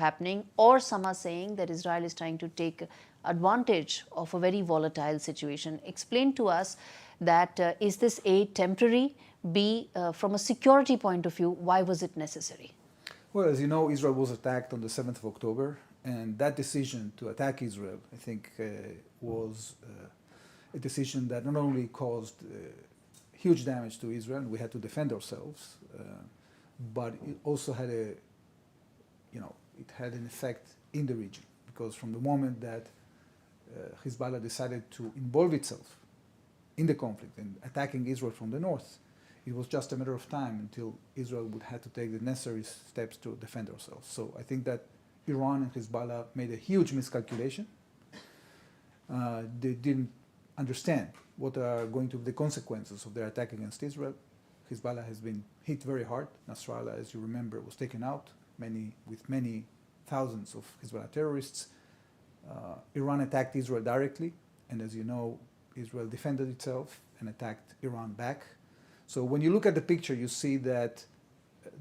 happening, or some are saying that Israel is trying to take advantage of a very volatile situation. Explain to us that is this A, temporary, B, from a security point of view, why was it necessary? Well, as you know, Israel was attacked on the 7th of October, and that decision to attack Israel, I think, was a decision that not only caused huge damage to Israel, and we had to defend ourselves, but it also had it had an effect in the region, because from the moment that Hezbollah decided to involve itself in the conflict and attacking Israel from the north, it was just a matter of time until Israel would have to take the necessary steps to defend ourselves. So I think that Iran and Hezbollah made a huge miscalculation. They didn't understand what are going to be the consequences of their attack against Israel. Hezbollah has been hit very hard. Nasrallah, as you remember, was taken out, with many thousands of Hezbollah terrorists. Iran attacked Israel directly, and as you know, Israel defended itself and attacked Iran back. So when you look at the picture, you see that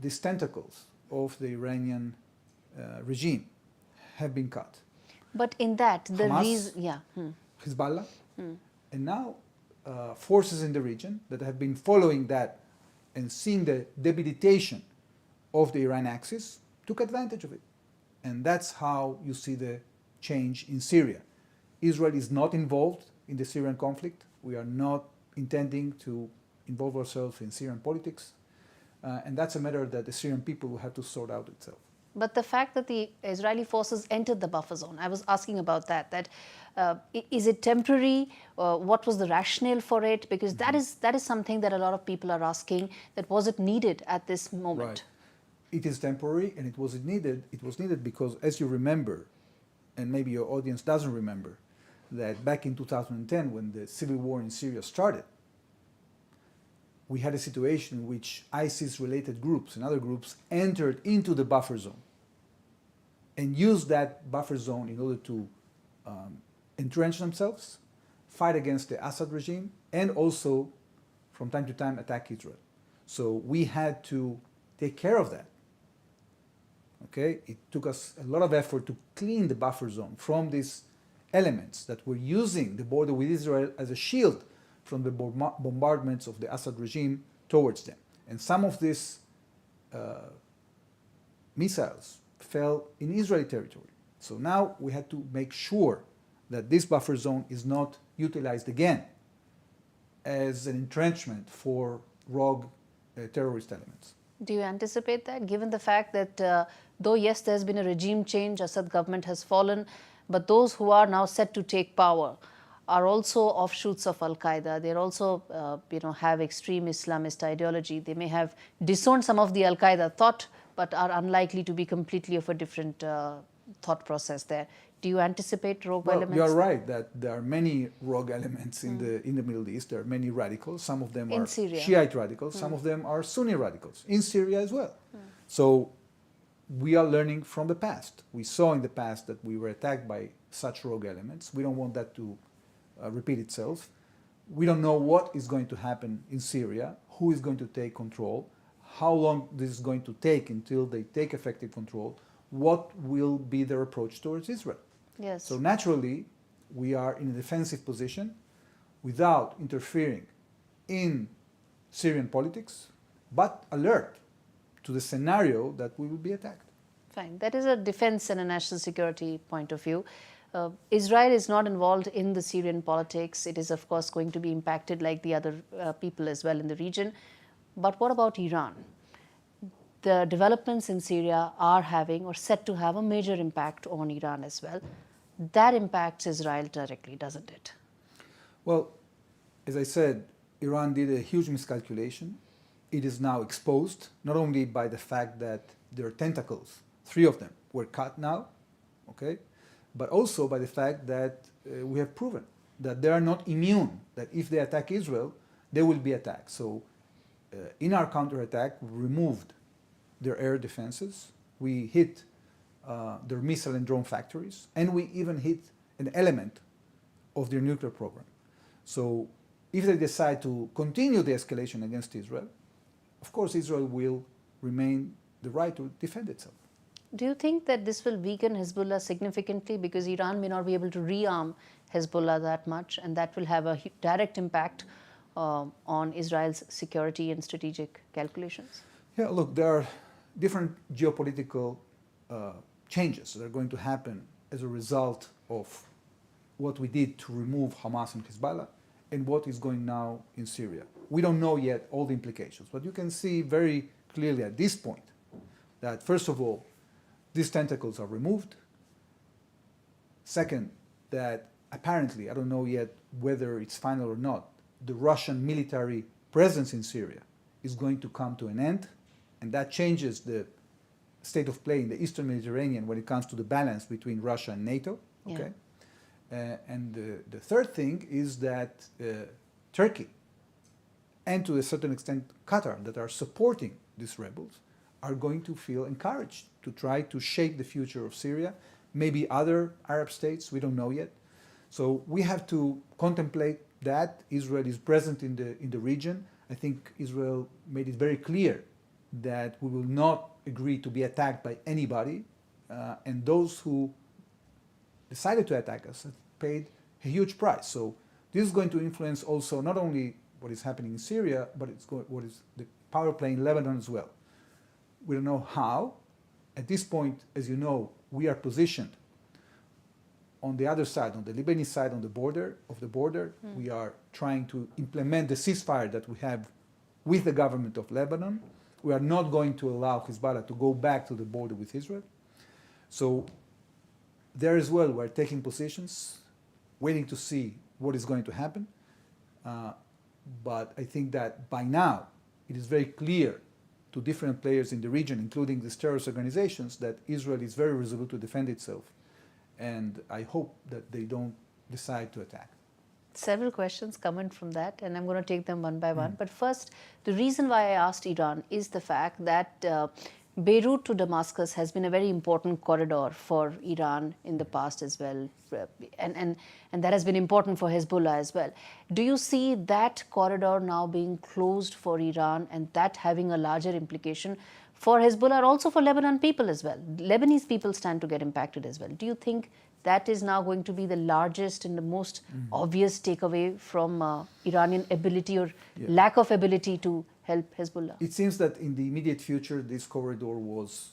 these tentacles of the Iranian regime have been cut. But in that, the Hamas, reason, Hezbollah, and now forces in the region that have been following that and seeing the debilitation of the Iran axis took advantage of it. And that's how you see the change in Syria. Israel is not involved in the Syrian conflict. We are not intending to involve ourselves in Syrian politics. And that's a matter that the Syrian people will have to sort out itself. But the fact that the Israeli forces entered the buffer zone, I was asking about that is it temporary? What was the rationale for it? Because that is something that a lot of people are asking, that was it needed at this moment? Right. It is temporary, and it was needed because, as you remember, and maybe your audience doesn't remember, that back in 2010, when the civil war in Syria started, we had a situation in which ISIS-related groups and other groups entered into the buffer zone and used that buffer zone in order to entrench themselves, fight against the Assad regime, and also, from time to time, attack Israel. So we had to take care of that. Okay? It took us a lot of effort to clean the buffer zone from these elements that were using the border with Israel as a shield from the bombardments of the Assad regime towards them. And some of these missiles fell in Israeli territory. So now we had to make sure that this buffer zone is not utilized again as an entrenchment for rogue terrorist elements. Do you anticipate that, given the fact that though yes, there's been a regime change, Assad government has fallen, but those who are now set to take power are also offshoots of Al-Qaeda. They also, have extreme Islamist ideology. They may have disowned some of the Al-Qaeda thought, but are unlikely to be completely of a different thought process there. Do you anticipate rogue elements? You are right that there are many rogue elements in the Middle East. There are many radicals. Some of them are Shiite radicals. Some of them are Sunni radicals in Syria as well. So we are learning from the past. We saw in the past that we were attacked by such rogue elements. We don't want that to repeat itself. We don't know what is going to happen in Syria, who is going to take control, how long this is going to take until they take effective control, what will be their approach towards Israel. Yes. So naturally, we are in a defensive position without interfering in Syrian politics, but alert to the scenario that we will be attacked. Fine. That is a defense and a national security point of view. Israel is not involved in the Syrian politics. It is, of course, going to be impacted like the other people as well in the region. But what about Iran? The developments in Syria are having or set to have a major impact on Iran as well. That impacts Israel directly, doesn't it? Well, as I said, Iran did a huge miscalculation. It is now exposed, not only by the fact that their tentacles, 3 of them, were cut now, okay, but also by the fact that we have proven that they are not immune, that if they attack Israel, they will be attacked. So in our counterattack, we removed their air defenses, we hit their missile and drone factories, and we even hit an element of their nuclear program. So if they decide to continue the escalation against Israel, of course Israel will remain the right to defend itself. Do you think that this will weaken Hezbollah significantly because Iran may not be able to rearm Hezbollah that much, and that will have a direct impact on Israel's security and strategic calculations? Yeah, look, there are different geopolitical changes that are going to happen as a result of what we did to remove Hamas and Hezbollah and what is going now in Syria. We don't know yet all the implications, but you can see very clearly at this point that, first of all, these tentacles are removed. Second, that apparently, I don't know yet whether it's final or not, the Russian military presence in Syria is going to come to an end, and that changes the state of play in the Eastern Mediterranean when it comes to the balance between Russia and NATO. Okay, and the third thing is that Turkey and to a certain extent Qatar, that are supporting these rebels, are going to feel encouraged to try to shape the future of Syria, maybe other Arab states, we don't know yet. So we have to contemplate that. Israel is present in the region. I think Israel made it very clear that we will not agree to be attacked by anybody, and those who decided to attack us have paid a huge price. So this is going to influence also not only what is happening in Syria, but what is the power play in Lebanon as well. We don't know how. At this point, as you know, we are positioned on the other side, on the Lebanese side, on the border. We are trying to implement the ceasefire that we have with the government of Lebanon. We are not going to allow Hezbollah to go back to the border with Israel. So there as well, we're taking positions, waiting to see what is going to happen. But I think that by now, it is very clear to different players in the region, including these terrorist organizations, that Israel is very resolute to defend itself. And I hope that they don't decide to attack. Several questions come in from that, and I'm going to take them one by one. But first, the reason why I asked Iran is the fact that Beirut to Damascus has been a very important corridor for Iran in the past as well, and that has been important for Hezbollah as well. Do you see that corridor now being closed for Iran and that having a larger implication for Hezbollah, also for Lebanon people as well? Lebanese people stand to get impacted as well. Do you think that is now going to be the largest and the most obvious takeaway from Iranian ability or lack of ability to help Hezbollah? It seems that in the immediate future, this corridor was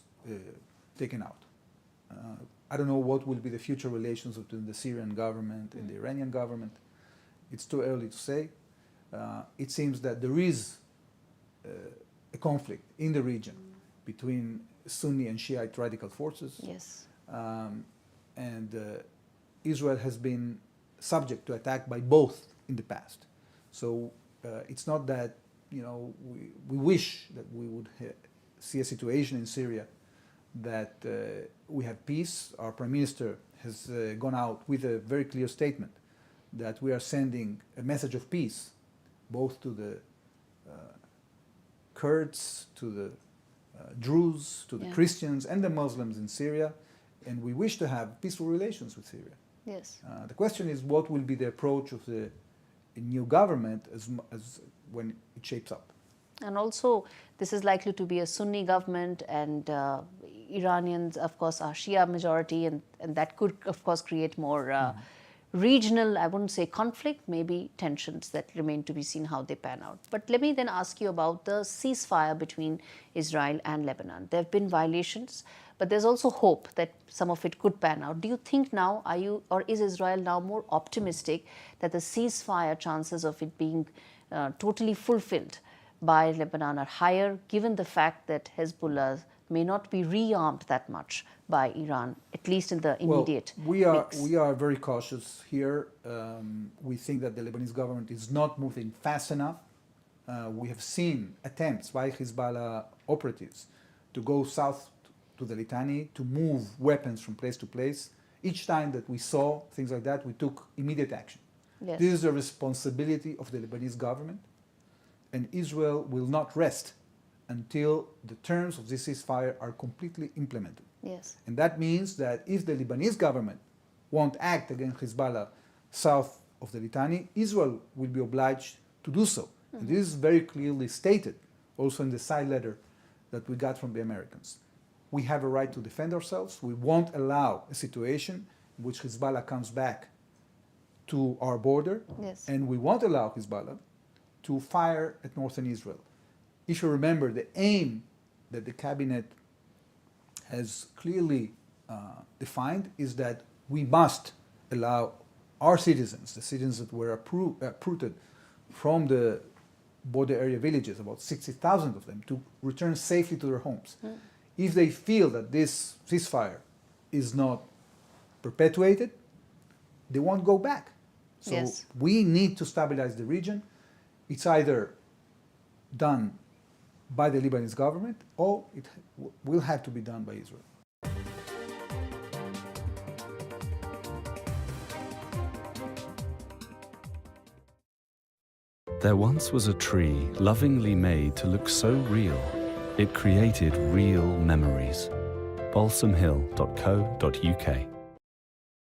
taken out. I don't know what will be the future relations between the Syrian government and the Iranian government. It's too early to say. It seems that there is a conflict in the region between Sunni and Shiite radical forces. Yes. And Israel has been subject to attack by both in the past. So it's not that, we wish that we would see a situation in Syria that we have peace. Our Prime Minister has gone out with a very clear statement that we are sending a message of peace both to the Kurds, to the Druze, to the Christians and the Muslims in Syria, and we wish to have peaceful relations with Syria. Yes. The question is, what will be the approach of the new government as when it shapes up? And also, this is likely to be a Sunni government, and Iranians, of course, are Shia majority, and that could, of course, create more regional, I wouldn't say conflict, maybe tensions that remain to be seen how they pan out. But let me then ask you about the ceasefire between Israel and Lebanon. There have been violations, but there's also hope that some of it could pan out. Do you think now, is Israel now more optimistic that the ceasefire chances of it being totally fulfilled by Lebanon are higher, given the fact that Hezbollah may not be rearmed that much by Iran, at least in the immediate mix? We are very cautious here. We think that the Lebanese government is not moving fast enough. We have seen attempts by Hezbollah operatives to go south to the Litani, to move weapons from place to place. Each time that we saw things like that, we took immediate action. Yes. This is a responsibility of the Lebanese government, and Israel will not rest until the terms of this ceasefire are completely implemented. Yes. And that means that if the Lebanese government won't act against Hezbollah south of the Litani, Israel will be obliged to do so. And this is very clearly stated also in the side letter that we got from the Americans. we have a right to defend ourselves. We won't allow a situation in which Hezbollah comes back to our border, Yes. and we won't allow Hezbollah to fire at northern Israel. If you remember, the aim that the cabinet has clearly defined is that we must allow our citizens, the citizens that were uprooted from the border area villages, about 60,000 of them, to return safely to their homes. If they feel that this ceasefire is not perpetuated, they won't go back. So Yes. we need to stabilize the region. It's either done by the Lebanese government or it will have to be done by Israel. There once was a tree lovingly made to look so real, it created real memories. balsamhill.co.uk.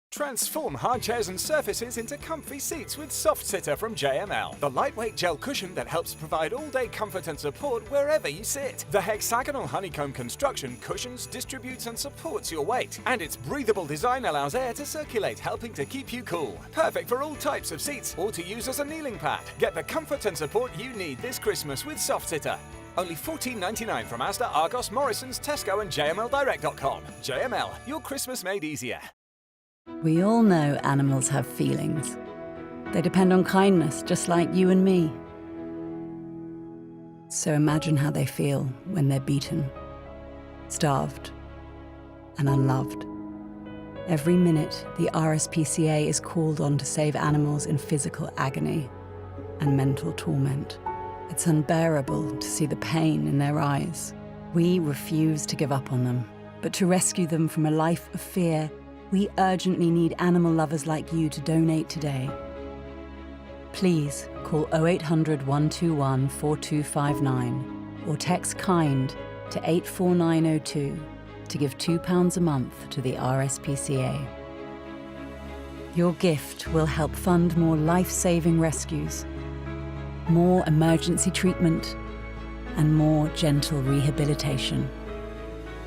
Transform hard chairs and surfaces into comfy seats with Soft Sitter from JML, the lightweight gel cushion that helps provide all-day comfort and support wherever you sit. The hexagonal honeycomb construction cushions, distributes and supports your weight, and its breathable design allows air to circulate, helping to keep you cool. Perfect for all types of seats or to use as a kneeling pad. Get the comfort and support you need this Christmas with Soft Sitter. Only $14.99 from Asda, Argos, Morrisons, Tesco and JMLdirect.com. JML, your Christmas made easier. We all know animals have feelings. They depend on kindness, just like you and me. So imagine how they feel when they're beaten, starved, and unloved. Every minute, the RSPCA is called on to save animals in physical agony and mental torment. It's unbearable to see the pain in their eyes. We refuse to give up on them, but to rescue them from a life of fear, we urgently need animal lovers like you to donate today. Please call 0800 121 4259 or text KIND to 84902 to give £2 a month to the RSPCA. Your gift will help fund more life-saving rescues, more emergency treatment, and more gentle rehabilitation.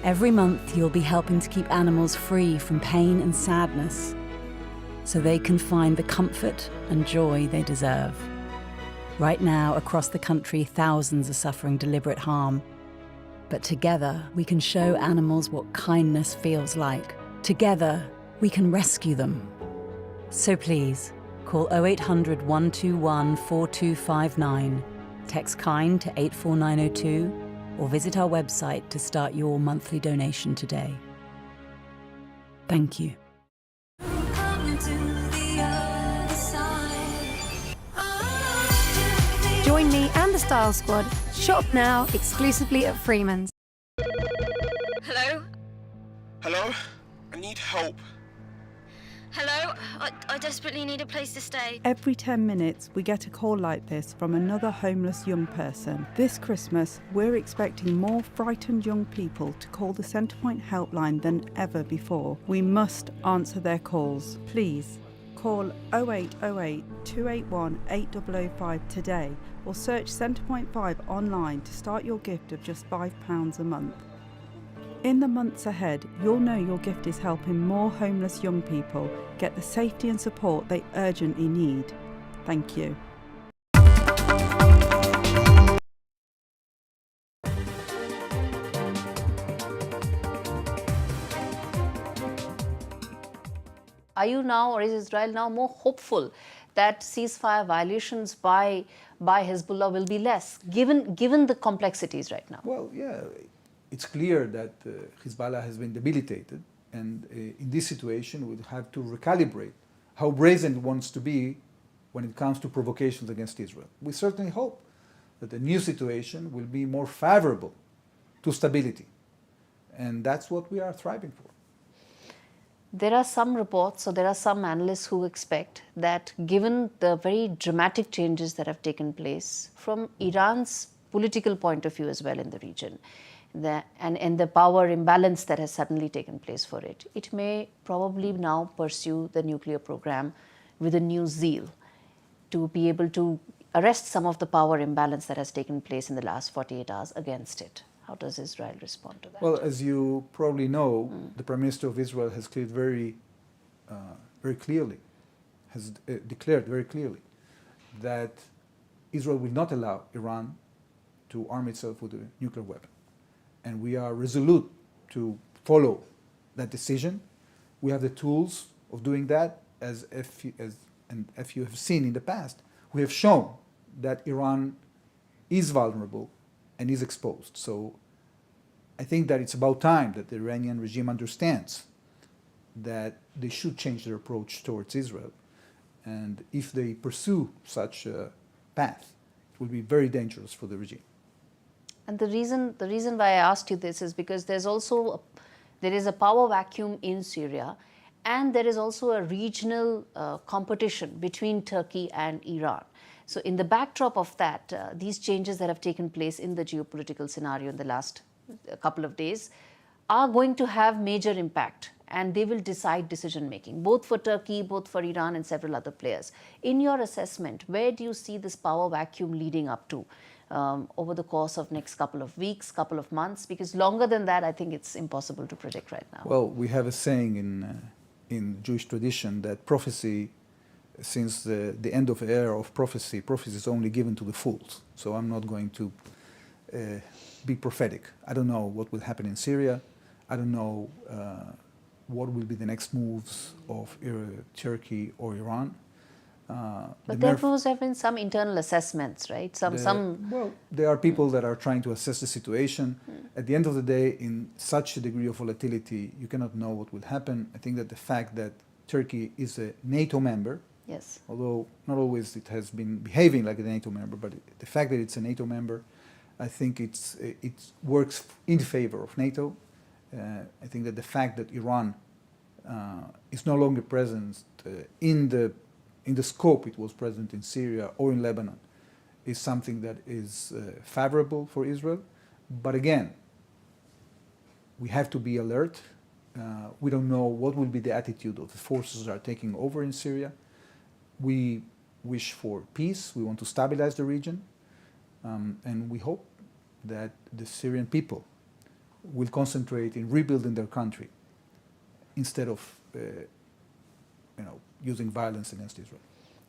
Every month, you'll be helping to keep animals free from pain and sadness, so they can find the comfort and joy they deserve. Right now, across the country, thousands are suffering deliberate harm. But together, we can show animals what kindness feels like. Together, we can rescue them. So please, call 0800 121 4259, text KIND to 84902, or visit our website to start your monthly donation today. Thank you. Join me and the Style Squad. Shop now exclusively at Freeman's. Hello? Hello? I need help. Hello? I desperately need a place to stay. Every 10 minutes, we get a call like this from another homeless young person. This Christmas, we're expecting more frightened young people to call the Centrepoint helpline than ever before. We must answer their calls. Please, call 0808 281 8005 today or search Centrepoint 5 online to start your gift of just £5 a month. In the months ahead, you'll know your gift is helping more homeless young people get the safety and support they urgently need. Thank you. Are you now, or is Israel now more hopeful that ceasefire violations by Hezbollah will be less, given the complexities right now? Well, yeah, it's clear that Hezbollah has been debilitated, and in this situation we'll have to recalibrate how brazen it wants to be when it comes to provocations against Israel. We certainly hope that the new situation will be more favorable to stability, and that's what we are striving for. There are some reports, or there are some analysts who expect that given the very dramatic changes that have taken place from Iran's political point of view as well in the region, and the power imbalance that has suddenly taken place for it, it may probably now pursue the nuclear program with a new zeal to be able to arrest some of the power imbalance that has taken place in the last 48 hours against it. How does Israel respond to that? Well, as you probably know, the Prime Minister of Israel has declared very clearly that Israel will not allow Iran to arm itself with a nuclear weapon. And we are resolute to follow that decision. We have the tools of doing that, as you have seen in the past. We have shown that Iran is vulnerable and is exposed. So I think that it's about time that the Iranian regime understands that they should change their approach towards Israel. And if they pursue such a path, it will be very dangerous for the regime. And the reason why I asked you this is because there is a power vacuum in Syria, and there is also a regional competition between Turkey and Iran. So in the backdrop of that, these changes that have taken place in the geopolitical scenario in the last couple of days are going to have major impact, and they will decide decision making, both for Turkey, both for Iran and several other players. In your assessment, where do you see this power vacuum leading up to over the course of next couple of weeks, couple of months? Because longer than that, I think it's impossible to predict right now. Well, we have a saying in Jewish tradition that prophecy, since the end of the era of prophecy is only given to the fools. So I'm not going to be prophetic. I don't know what will happen in Syria. I don't know what will be the next moves of Turkey or Iran. But there must have been some internal assessments, right? Well, there are people that are trying to assess the situation. At the end of the day, in such a degree of volatility, you cannot know what will happen. I think that the fact that Turkey is a NATO member, yes, although not always it has been behaving like a NATO member, but the fact that it's a NATO member, I think it works in favor of NATO. I think that the fact that Iran is no longer present in the scope it was present in Syria or in Lebanon is something that is favorable for Israel. But again, we have to be alert. We don't know what will be the attitude of the forces that are taking over in Syria. We wish for peace. We want to stabilize the region. And we hope that the Syrian people will concentrate in rebuilding their country instead of using violence against Israel.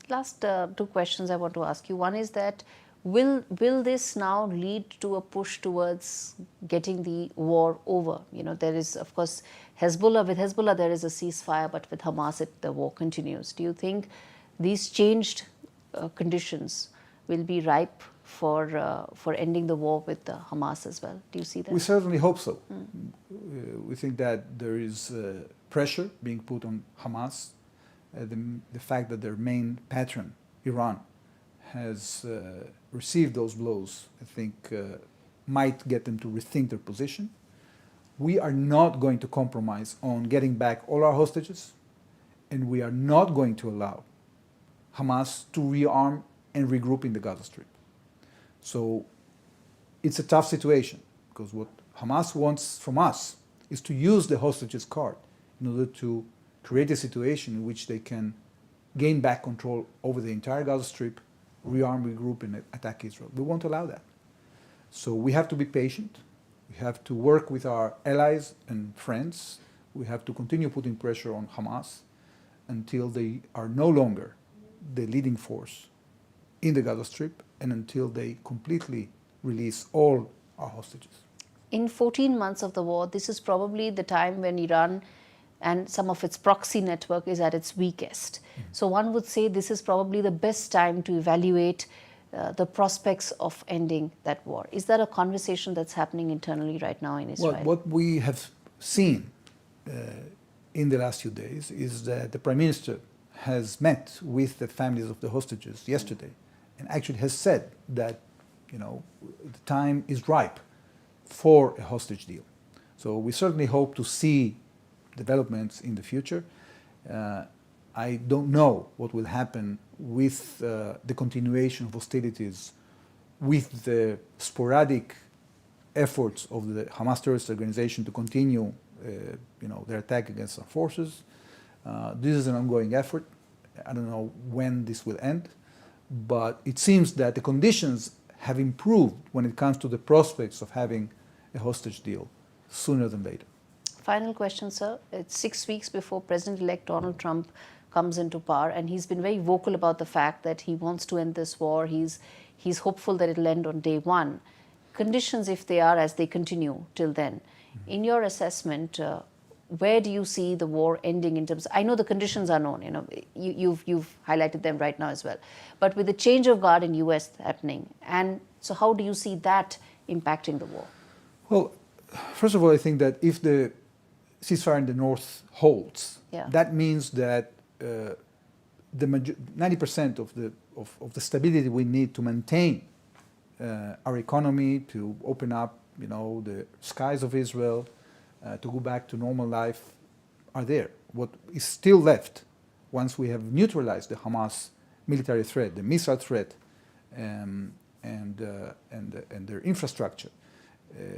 Last two questions I want to ask you. One is that will this now lead to a push towards getting the war over? There is, of course, Hezbollah. With Hezbollah, there is a ceasefire, but with Hamas, the war continues. Do you think these changed conditions will be ripe for ending the war with Hamas as well? Do you see that? We certainly hope so. We think that there is pressure being put on Hamas. The fact that their main patron, Iran, has received those blows, I think, might get them to rethink their position. We are not going to compromise on getting back all our hostages, and we are not going to allow Hamas to rearm and regroup in the Gaza Strip. So it's a tough situation, because what Hamas wants from us is to use the hostages card in order to create a situation in which they can gain back control over the entire Gaza Strip, rearm, regroup, and attack Israel. We won't allow that. So we have to be patient. We have to work with our allies and friends. We have to continue putting pressure on Hamas until they are no longer the leading force in the Gaza Strip and until they completely release all our hostages. In 14 months of the war, this is probably the time when Iran and some of its proxy network is at its weakest. So one would say this is probably the best time to evaluate the prospects of ending that war. Is that a conversation that's happening internally right now in Israel? Well, what we have seen in the last few days is that the Prime Minister has met with the families of the hostages yesterday and actually has said that the time is ripe for a hostage deal. So we certainly hope to see developments in the future. I don't know what will happen with the continuation of hostilities, with the sporadic efforts of the Hamas terrorist organization to continue their attack against our forces. This is an ongoing effort. I don't know when this will end, but it seems that the conditions have improved when it comes to the prospects of having a hostage deal sooner than later. Final question, sir. It's 6 weeks before President-elect Donald Trump comes into power, and he's been very vocal about the fact that he wants to end this war. He's hopeful that it'll end on day one. Conditions, if they are as they continue till then, in your assessment, where do you see the war ending in terms? I know the conditions are known. You know, you've highlighted them right now as well. But with the change of guard in U.S. happening, and so how do you see that impacting the war? Well, first of all, I think that if the ceasefire in the north holds, that means that the 90% of the stability we need to maintain our economy, to open up, you know, the skies of Israel, to go back to normal life, are there. What is still left, once we have neutralized the Hamas military threat, the missile threat, and their infrastructure,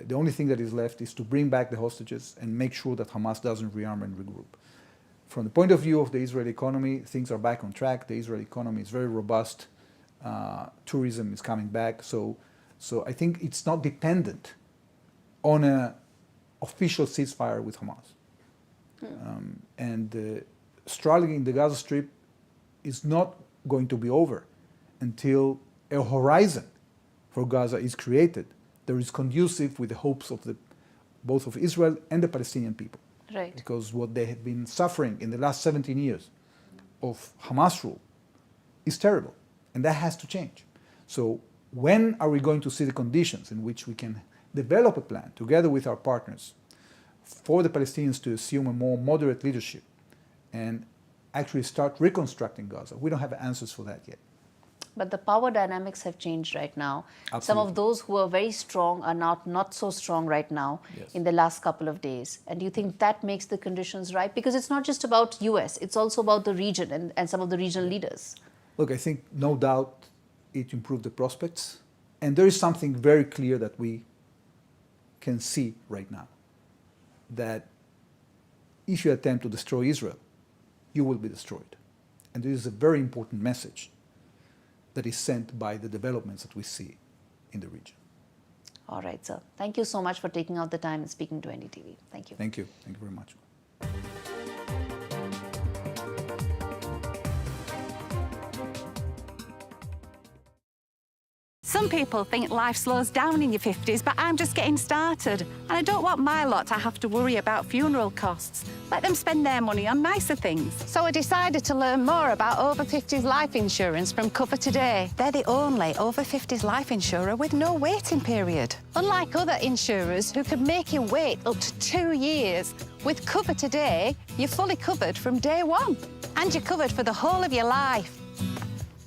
the only thing that is left is to bring back the hostages and make sure that Hamas doesn't rearm and regroup. From the point of view of the Israeli economy, things are back on track. The Israeli economy is very robust. Tourism is coming back. So I think it's not dependent on an official ceasefire with Hamas. And struggling in the Gaza Strip is not going to be over until a horizon for Gaza is created that is conducive with the hopes of both of Israel and the Palestinian people. Right. Because what they have been suffering in the last 17 years of Hamas rule is terrible, and that has to change. So when are we going to see the conditions in which we can develop a plan together with our partners for the Palestinians to assume a more moderate leadership and actually start reconstructing Gaza? We don't have answers for that yet. But the power dynamics have changed right now. Absolutely. Some of those who are very strong are not so strong right now in the last couple of days. And do you think that makes the conditions right? Because it's not just about US, it's also about the region and some of the regional leaders. Look, I think no doubt it improved the prospects. And there is something very clear that we can see right now, that if you attempt to destroy Israel, you will be destroyed. And this is a very important message that is sent by the developments that we see in the region. All right, sir. Thank you so much for taking out the time and speaking to NDTV. Thank you. Thank you. Thank you very much. Some people think life slows down in your 50s, but I'm just getting started. And I don't want my lot to have to worry about funeral costs. Let them spend their money on nicer things. So I decided to learn more about over 50s life insurance from Cover Today. They're the only over 50s life insurer with no waiting period. Unlike other insurers who can make you wait up to 2 years, with Cover Today, you're fully covered from day one. And you're covered for the whole of your life.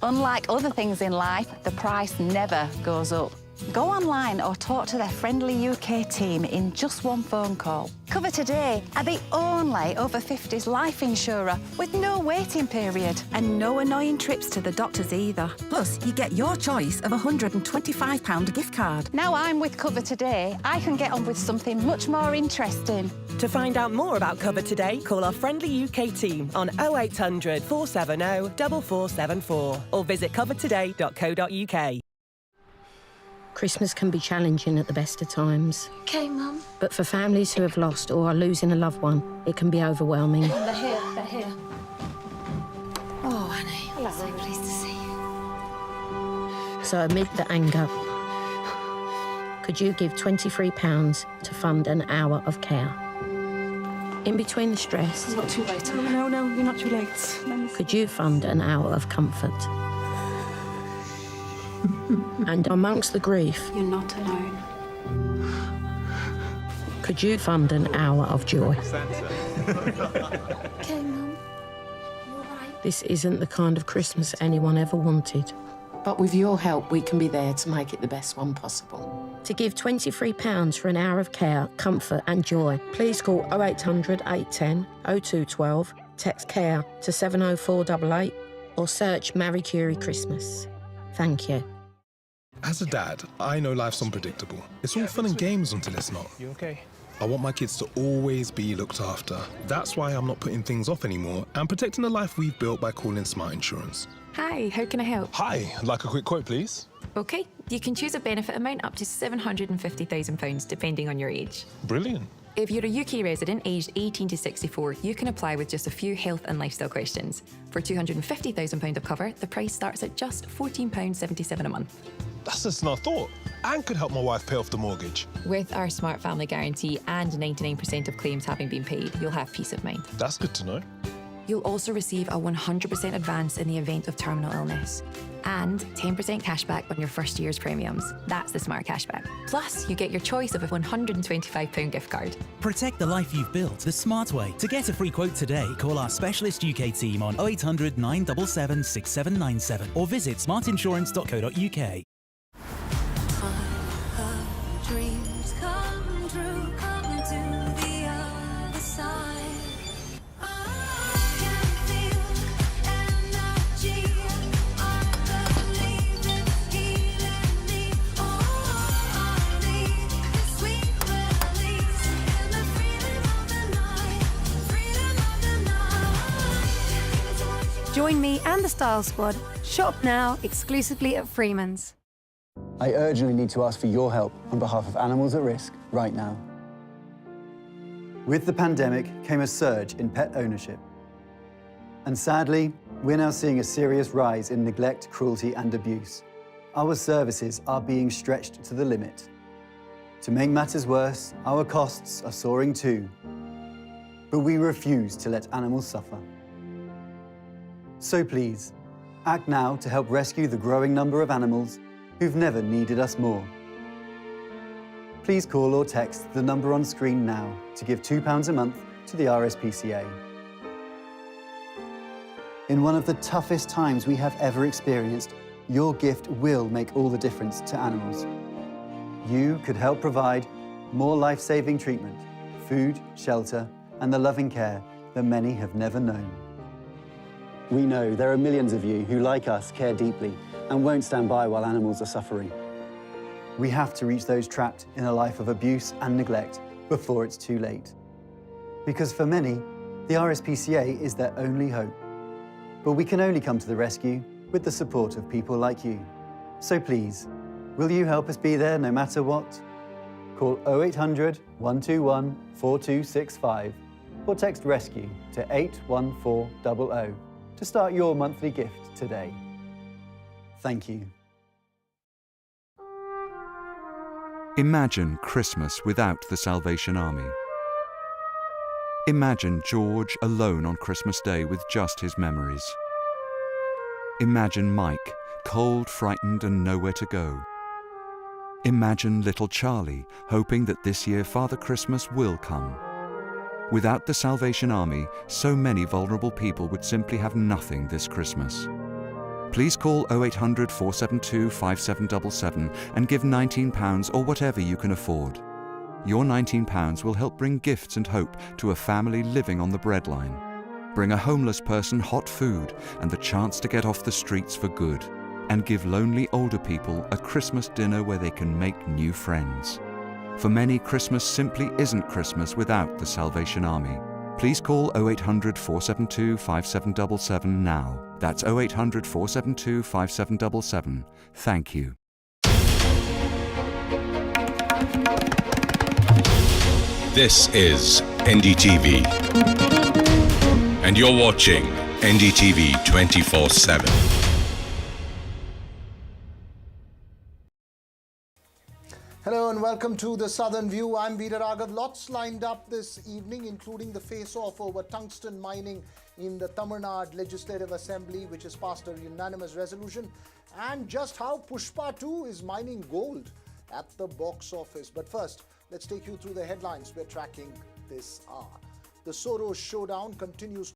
Unlike other things in life, the price never goes up. Go online or talk to their friendly UK team in just one phone call. Cover Today are the only over 50s life insurer with no waiting period. And no annoying trips to the doctors either. Plus, you get your choice of a £125 gift card. Now I'm with Cover Today, I can get on with something much more interesting. To find out more about Cover Today, call our friendly UK team on 0800 470 4474 or visit covertoday.co.uk. Christmas can be challenging at the best of times. Okay, Mum. But for families who have lost or are losing a loved one, it can be overwhelming. They're here, they're here. Oh, Annie. Hello. So pleased to see you. So amid the anger, could you give £23 to fund an hour of care? In between the stress... It's not too late. No, you're not too late. Could you fund an hour of comfort? And amongst the grief... You're not alone. Could you fund an hour of joy? Okay, Mum. You all right? This isn't the kind of Christmas anyone ever wanted. But with your help, we can be there to make it the best one possible. To give £23 for an hour of care, comfort and joy, please call 0800 810 0212, text CARE to 70488 or search Marie Curie Christmas. Thank you. As a dad, I know life's unpredictable. It's all fun and games until it's not. You okay? I want my kids to always be looked after. That's why I'm not putting things off anymore and protecting the life we've built by calling Smart Insurance. Hi, how can I help? Hi, I'd like a quick quote, please. OK, you can choose a benefit amount up to £750,000 depending on your age. Brilliant. If you're a UK resident aged 18 to 64, you can apply with just a few health and lifestyle questions. For £250,000 of cover, the price starts at just £14.77 a month. That's less than I thought. And could help my wife pay off the mortgage. With our Smart Family Guarantee and 99% of claims having been paid, you'll have peace of mind. That's good to know. You'll also receive a 100% advance in the event of terminal illness and 10% cashback on your first year's premiums. That's the Smart Cashback. Plus, you get your choice of a £125 gift card. Protect the life you've built the smart way. To get a free quote today, call our specialist UK team on 0800 977 6797 or visit smartinsurance.co.uk. Dreams come true, come to the other side. Join me and the Style Squad. Shop now exclusively at Freeman's. I urgently need to ask for your help on behalf of animals at risk right now. With the pandemic came a surge in pet ownership. And sadly, we're now seeing a serious rise in neglect, cruelty and abuse. Our services are being stretched to the limit. To make matters worse, our costs are soaring too. But we refuse to let animals suffer. So please, act now to help rescue the growing number of animals who've never needed us more. Please call or text the number on screen now to give £2 a month to the RSPCA. In one of the toughest times we have ever experienced, your gift will make all the difference to animals. You could help provide more life-saving treatment, food, shelter, and the loving care that many have never known. We know there are millions of you who, like us, care deeply and won't stand by while animals are suffering. We have to reach those trapped in a life of abuse and neglect before it's too late. Because for many, the RSPCA is their only hope. But we can only come to the rescue with the support of people like you. So please, will you help us be there no matter what? Call 0800 121 4265 or text RESCUE to 81400 to start your monthly gift today. Thank you. Imagine Christmas without the Salvation Army. Imagine George alone on Christmas Day with just his memories. Imagine Mike, cold, frightened and nowhere to go. Imagine little Charlie, hoping that this year Father Christmas will come. Without the Salvation Army, so many vulnerable people would simply have nothing this Christmas. Please call 0800 472 5777 and give £19 or whatever you can afford. Your £19 will help bring gifts and hope to a family living on the breadline. Bring a homeless person hot food and the chance to get off the streets for good. And give lonely older people a Christmas dinner where they can make new friends. For many, Christmas simply isn't Christmas without the Salvation Army. Please call 0800 472 5777 now. That's 0800 472 5777. Thank you. This is NDTV. And you're watching NDTV 24/7. Hello and welcome to the Southern View. I'm Veera Raghav. Lots lined up this evening, including the face-off over tungsten mining in the Tamil Nadu Legislative Assembly, which has passed a unanimous resolution, and just how Pushpa 2 is mining gold at the box office. But first, let's take you through the headlines we're tracking this hour. The Soros showdown continues